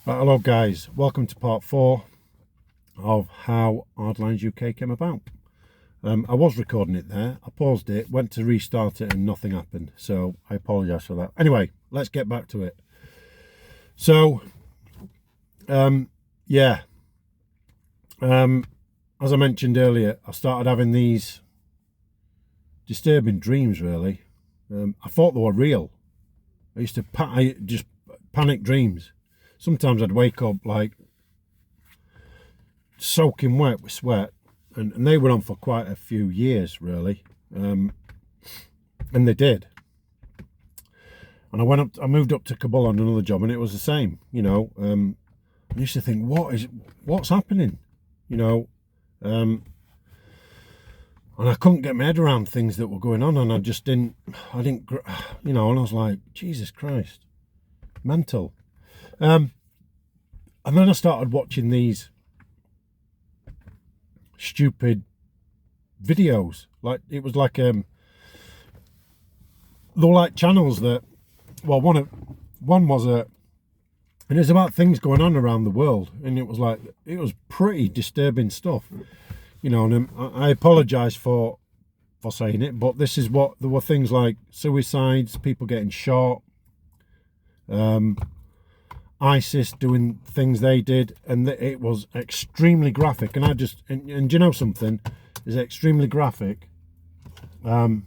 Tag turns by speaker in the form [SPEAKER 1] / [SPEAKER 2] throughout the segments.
[SPEAKER 1] Right, hello guys, welcome to part 4 of how Helplines UK came about. I was recording it there, I paused it, went to restart it and nothing happened, so I apologise for that. Anyway, let's get back to it. So, yeah, as I mentioned earlier, I started having these disturbing dreams really. I thought they were real. I used to just panic dreams. Sometimes I'd wake up like soaking wet with sweat, and they went on for quite a few years really, and they did. And I moved up to Kabul on another job, and it was the same. I used to think, what's happening, and I couldn't get my head around things that were going on, and I didn't, and I was like, Jesus Christ, mental. And then I started watching these stupid videos. Like it was like they were like channels that, well, one was and it was about things going on around the world, and it was pretty disturbing stuff, and I apologize for saying it, but this is what there were: things like suicides, people getting shot, ISIS doing things they did, and it was extremely graphic. And and you know something is extremely graphic, but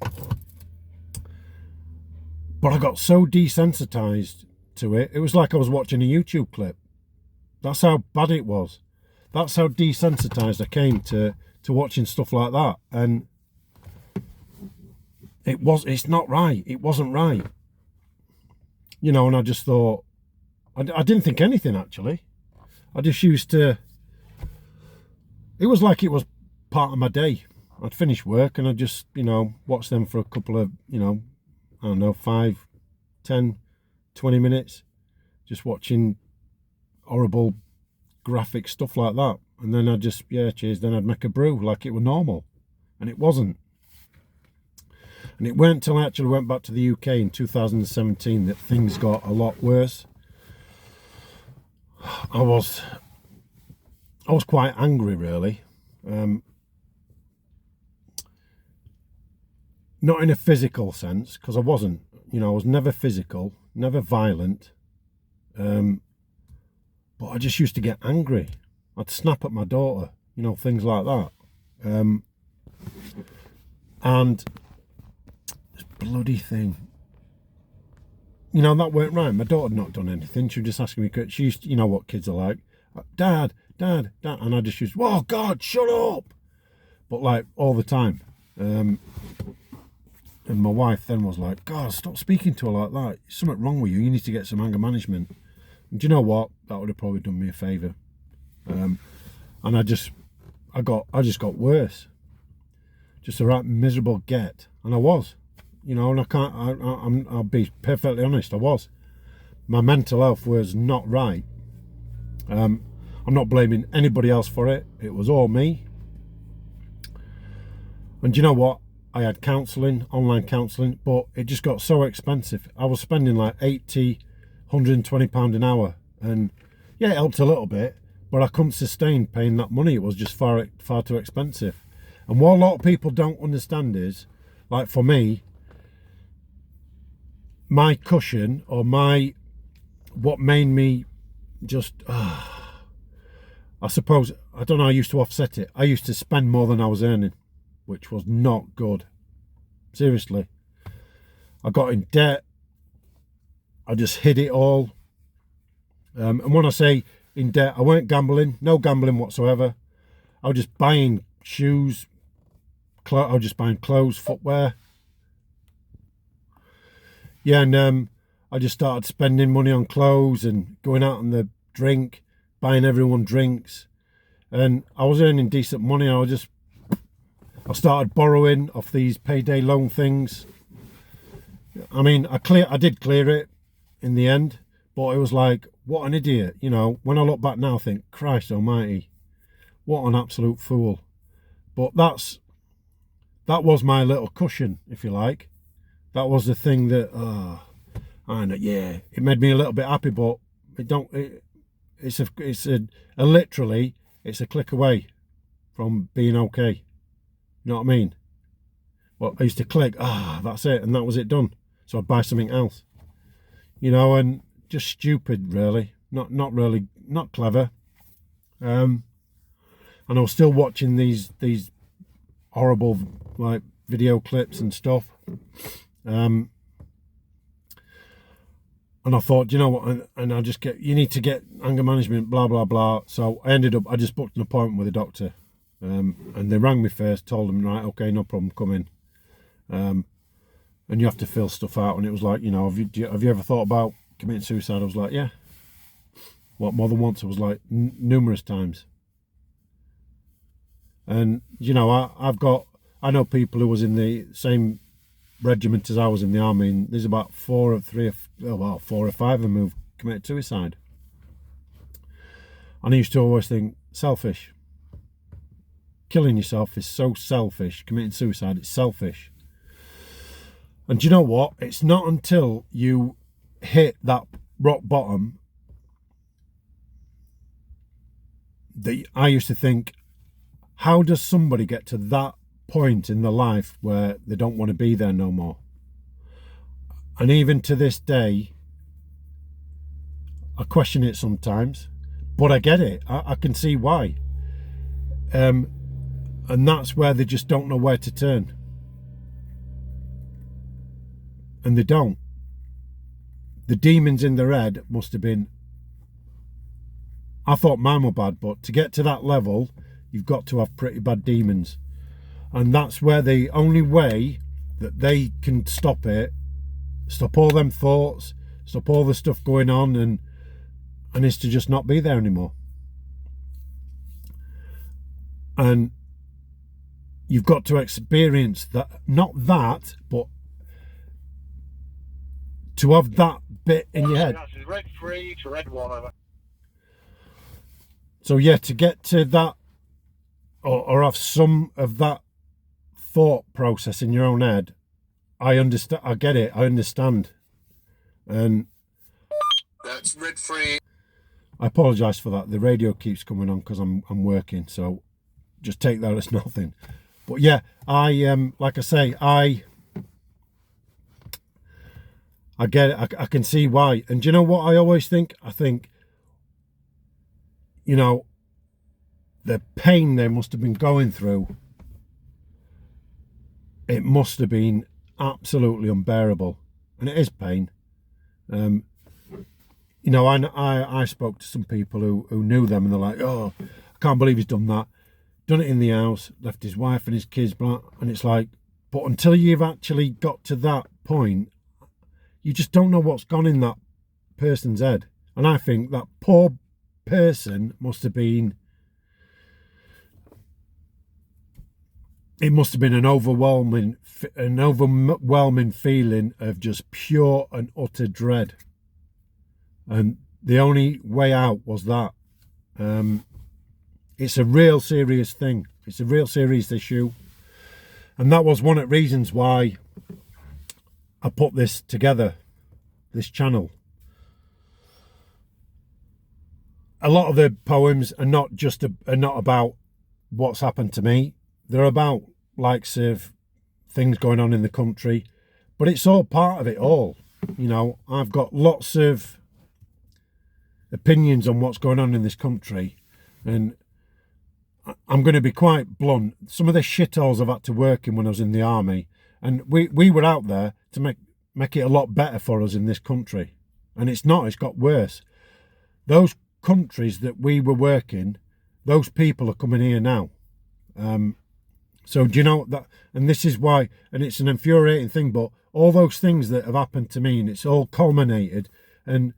[SPEAKER 1] I got so desensitized to it. It was like I was watching a YouTube clip. That's how bad it was. That's how desensitized I came to watching stuff like that. And it's not right. It wasn't right. And I just thought, I didn't think anything actually. I just used to, it was like it was part of my day. I'd finish work and I'd just, watch them for a couple of, I don't know, 5, 10, 20 minutes, just watching horrible graphic stuff like that. And then I'd just, yeah, cheers, then I'd make a brew like it were normal. And it wasn't. And it weren't until I actually went back to the UK in 2017 that things got a lot worse. I was quite angry really, not in a physical sense, because I wasn't, I was never physical, never violent, but I just used to get angry. I'd snap at my daughter, things like that, and this bloody thing, that weren't right. My daughter had not done anything. She was just asking me, she used to, you know what kids are like, Dad, and I just used, oh God, shut up, but like all the time. And my wife then was like, God, stop speaking to her like that. There's something wrong with you. You need to get some anger management. And do you know what? That would have probably done me a favour. And I just got worse. Just a right miserable get. And I was. And I'll be perfectly honest, I was. My mental health was not right. I'm not blaming anybody else for it. It was all me. And you know what? I had counselling, online counselling, but it just got so expensive. I was spending like £80, £120 an hour. And yeah, it helped a little bit, but I couldn't sustain paying that money. It was just far too expensive. And what a lot of people don't understand is, like for me, my cushion, or what made me just, I suppose, I don't know, I used to offset it. I used to spend more than I was earning, which was not good. Seriously. I got in debt. I just hid it all. And when I say in debt, I weren't gambling, no gambling whatsoever. I was just buying shoes, I was just buying clothes, footwear. Yeah, and I just started spending money on clothes and going out on the drink, buying everyone drinks. And I was earning decent money. I started borrowing off these payday loan things. I mean, I did clear it in the end, but it was like, what an idiot. When I look back now, I think, Christ almighty, what an absolute fool. But that was my little cushion, if you like. That was the thing that, I know, yeah, it made me a little bit happy, but literally, it's a click away from being okay. You know what I mean? Well, I used to click, that's it, and that was it done. So I'd buy something else. You know, and just stupid, really. Not really, not clever. And I was still watching these horrible like video clips and stuff. And I thought, you know what, and I just you need to get anger management, blah, blah, blah. So I just booked an appointment with a doctor. And they rang me first, told them, right, okay, no problem, come in. And you have to fill stuff out. And it was like, you know, have you ever thought about committing suicide? I was like, yeah. What, more than once? I was like, numerous times. And, you know, I know people who was in the same regiment as I was in the army, and there's about 4 or 5 of them who've committed suicide. And I used to always think, selfish. Killing yourself is so selfish. Committing suicide, it's selfish. And do you know what? It's not until you hit that rock bottom that I used to think, how does somebody get to that point in their life where they don't want to be there no more? And even to this day, I question it sometimes, but I get it. I can see why. And that's where they just don't know where to turn. And they don't. The demons in their head must have been, I thought mine were bad, but to get to that level, you've got to have pretty bad demons. And that's where the only way that they can stop it, stop all them thoughts, stop all the stuff going on, and is to just not be there anymore. And you've got to experience that, not that, but to have that bit in your head.
[SPEAKER 2] That's red 3 to red 1.
[SPEAKER 1] So yeah, to get to that, or have some of that thought process in your own head, I understand. I get it. I understand. And
[SPEAKER 2] that's red 3.
[SPEAKER 1] I apologise for that. The radio keeps coming on because I'm working, so just take that as nothing. But yeah, I like I say, I get it. I can see why. And do you know what I always think? I think, you know, the pain they must have been going through, it must have been absolutely unbearable. And it is pain. You know, I spoke to some people who knew them, and they're like, oh, I can't believe he's done that. Done it in the house, left his wife and his kids, blah. And it's like, but until you've actually got to that point, you just don't know what's gone in that person's head. And I think that poor person must have been, it must have been an overwhelming feeling of just pure and utter dread. And the only way out was that. It's a real serious thing. It's a real serious issue. And that was one of the reasons why I put this together, this channel. A lot of the poems are not about what's happened to me. They're about likes of things going on in the country, but it's all part of it all. You know, I've got lots of opinions on what's going on in this country, and I'm going to be quite blunt. Some of the shitholes I've had to work in when I was in the army, and we were out there to make it a lot better for us in this country, and it's not. It's got worse. Those countries that we were working, those people are coming here now. So do you know that? And this is why, and it's an infuriating thing, but all those things that have happened to me, and it's all culminated, and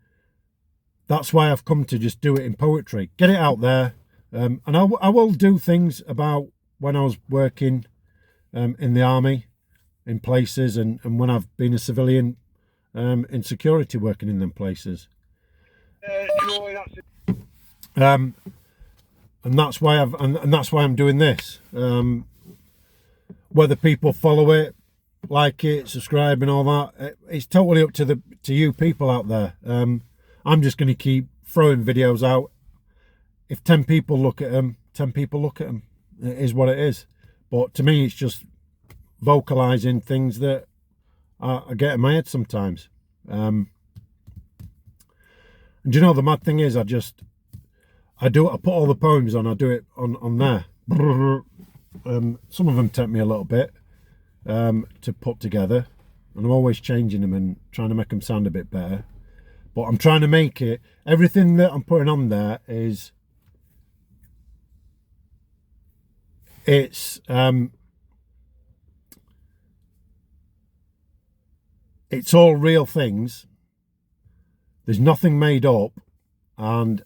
[SPEAKER 1] that's why I've come to just do it in poetry, get it out there. And I will do things about when I was working in the army, in places, and when I've been a civilian in security working in them places. And that's why that's why I'm doing this. Whether people follow it, like it, subscribe, and all that, it's totally up to you people out there. I'm just going to keep throwing videos out if 10 people look at them, 10 people look at them. It is what it is. But to me, it's just vocalizing things that I get in my head sometimes. And you know, the mad thing is, I put all the poems on, I do it on there. Some of them take me a little bit to put together, and I'm always changing them and trying to make them sound a bit better. But I'm trying to make it, everything that I'm putting on there is, it's all real things. There's nothing made up, and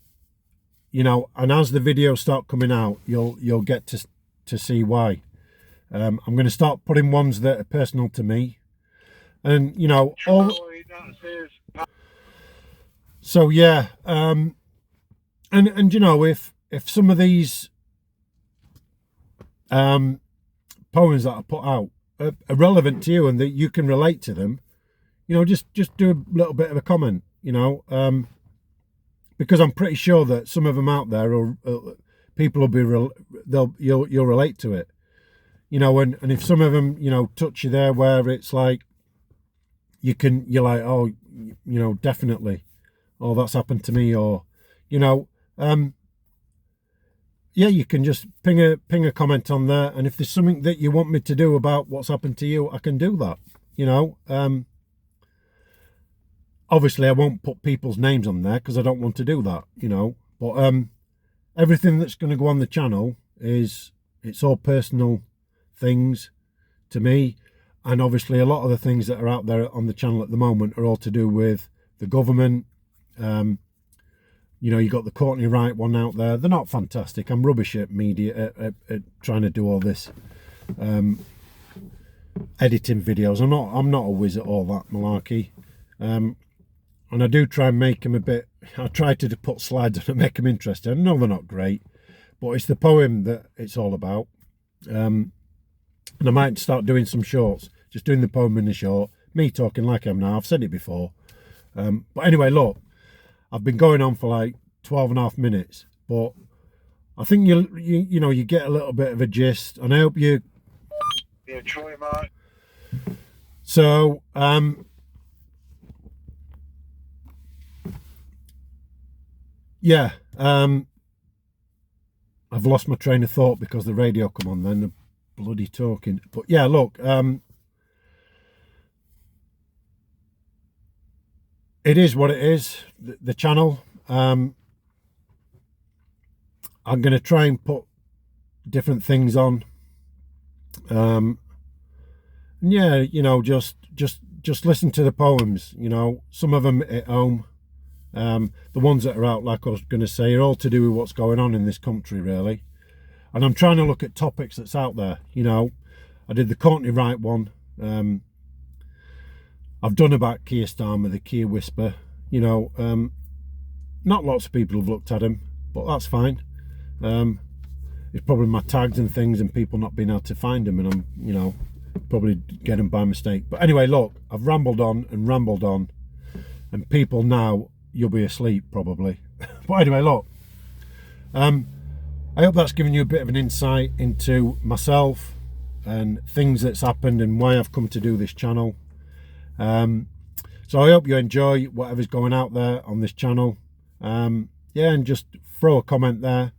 [SPEAKER 1] you know, and as the videos start coming out, you'll get to see why. I'm going to start putting ones that are personal to me, and you know, all. So yeah, and you know, if some of these poems that I put out are relevant to you and that you can relate to them, you know, just do a little bit of a comment, you know, because I'm pretty sure that some of them out there, or people will be, you'll relate to it, you know, and if some of them, you know, touch you there where it's like, you're like, oh, you know, definitely, oh, that's happened to me, or, you know, yeah, you can just ping a comment on there, and if there's something that you want me to do about what's happened to you, I can do that, you know. Obviously I won't put people's names on there because I don't want to do that, you know, but everything that's going to go on the channel it's all personal things to me, and obviously a lot of the things that are out there on the channel at the moment are all to do with the government. You know, you got the Courtney Wright one out there. They're not fantastic. I'm rubbish at media, at trying to do all this editing videos. I'm not a whiz at all that malarkey. And I do try and make them a bit, I try to put slides on and make them interesting. I know they're not great, but it's the poem that it's all about. And I might start doing some shorts, just doing the poem in the short, me talking like I am now. I've said it before. But anyway, look, I've been going on for like 12 and a half minutes, but I think you know, you get a little bit of a gist, and I hope you.
[SPEAKER 2] Yeah, Troy, mate.
[SPEAKER 1] So, yeah, I've lost my train of thought because the radio come on then, the bloody talking. But yeah, look, it is what it is, the channel. I'm going to try and put different things on. And yeah, you know, just listen to the poems, you know, some of them at home. The ones that are out, like I was going to say, are all to do with what's going on in this country, really. And I'm trying to look at topics that's out there, you know. I did the Courtney Wright one. I've done about Keir Starmer, the Keir Whisper, you know. Not lots of people have looked at him, but that's fine. It's probably my tags and things and people not being able to find him, and I'm, you know, probably get them by mistake. But anyway, look, I've rambled on, and people now, you'll be asleep probably. But anyway, look, I hope that's given you a bit of an insight into myself and things that's happened and why I've come to do this channel. So I hope you enjoy whatever's going out there on this channel. Yeah, and just throw a comment there,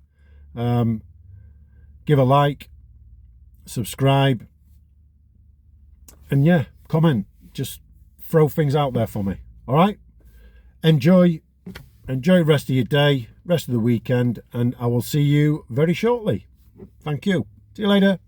[SPEAKER 1] give a like, subscribe, and yeah, comment. Just throw things out there for me. All right, enjoy the rest of your day, rest of the weekend, and I will see you very shortly. Thank you. See you later.